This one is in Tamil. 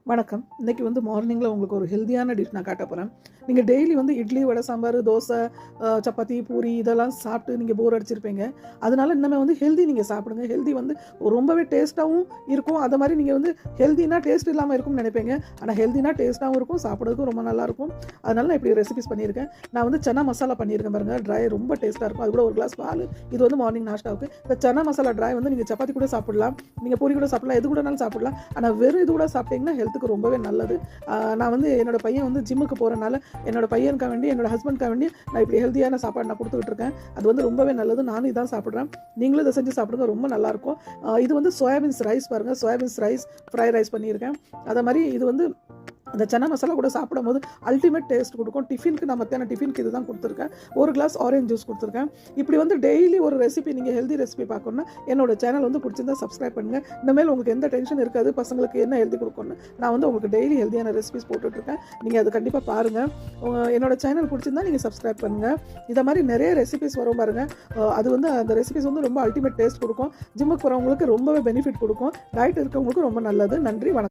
வணக்கம். இன்னைக்கு மார்னிங்கில உங்களுக்கு ஒரு ஹெல்தியான டிஷ் நான் காட்ட போறேன். நீங்க டெய்லி இட்லி, வடை, சாம்பார், தோசை, சப்பாத்தி, பூரி இதெல்லாம் சாப்பிட்டு நீங்க போர் அடிச்சிருப்பீங்க. அதனால இன்னமே ஹெல்தி நீங்க சாப்பிடுங்க. ஹெல்தி ரொம்பவே டேஸ்ட்டாவும் இருக்கும். அத மாரி நீங்க ஹெல்தினா டேஸ்ட் இல்லாம இருக்கும்னு நெனைப்பீங்க. ஆனா ஹெல்தினா டேஸ்ட்டாவும் இருக்கும். சாப்பிடுறதுக்கும் ரொம்ப நல்லாயிருக்கும். அதனால நான் இப்படி ரெசிபீஸ் பண்ணியிருக்கேன். நான் சன்னா மசாலா பண்ணியிருக்கேன் பாருங்க. ட்ரை ரொம்ப டேஸ்ட்டா இருக்கும். அது கூட ஒரு கிளாஸ் பால். இது மார்னிங் நாஷ்டாவுக்கு. இந்த சன்னா மசாலா ட்ரை நீங்க சப்பாத்தி கூட சாப்பிடலாம். நீங்க பூரி கூட சாப்பிடலாம். எது கூடனாலும் சாப்பிடலாம். ஆனா வெறும் இது கூட சாப்பிட்டீங்கன்னா ஹெல்த்துக்கு ரொம்பவே நல்லது. நான் என்னோட பையன் ஜிம்முக்கு போறனால என்னோட பையனுக்காக வேண்டி, என்னோட ஹஸ்பண்ட்காக வேண்டி நான் இப்படி ஹெல்தியான சாப்பாடு நான் கொடுத்துக்கிட்டு இருக்கேன். அது ரொம்பவே நல்லது. நானும் இதான் சாப்பிட்றேன். நீங்களும் இதை செஞ்சு சாப்பிடுங்க. ரொம்ப நல்லாயிருக்கும். இது சோயாபீன்ஸ் ரைஸ் பாருங்கள். சோயாபீன்ஸ் ரைஸ் ஃப்ரை ரைஸ் பண்ணியிருக்கேன். அதை மாதிரி இது அந்த சன்னா மசாலா கூட சாப்பிடும்போது அல்டிமேட் டேஸ்ட் கொடுக்கும். டிஃபினுக்கு நான் மத்தியான டிஃபினுக்கு இது தான் கொடுத்துருக்கேன். ஒரு கிளாஸ் ஆரஞ்ச் ஜூஸ் கொடுத்துருக்கேன். இப்படி டெய்லி ஒரு ரெசிபி நீங்கள் ஹெல்தி ரெசிபி பார்க்கணுன்னா என்னோட சேனல் பிடிச்சிருந்தா சப்ஸ்கிரைப் பண்ணுங்கள். இனிமேல் உங்களுக்கு எந்த டென்ஷன் இருக்காது. பசங்களுக்கு என்ன ஹெல்தி கொடுக்கணும் நான் உங்களுக்கு டெய்லி ஹெல்தியான ரெசிபிஸ் போட்டுட்ருக்கேன். நீங்கள் அது கண்டிப்பாக பாருங்கள். என்னோட சேனல் பிடிச்சிருந்தா நீங்கள் சப்ஸ்கிரைப் பண்ணுங்கள். இதை மாதிரி நிறைய ரெசிபிஸ் வரும் பாருங்கள். அது அந்த ரெசிபிஸ் ரொம்ப அல்டிமேட் டேஸ்ட் கொடுக்கும். ஜிம்முக்கு போகிறவங்களுக்கு ரொம்பவே பெனிஃபிட் கொடுக்கும். டயட் இருக்கவங்களுக்கு ரொம்ப நல்லது. நன்றி, வணக்கம்.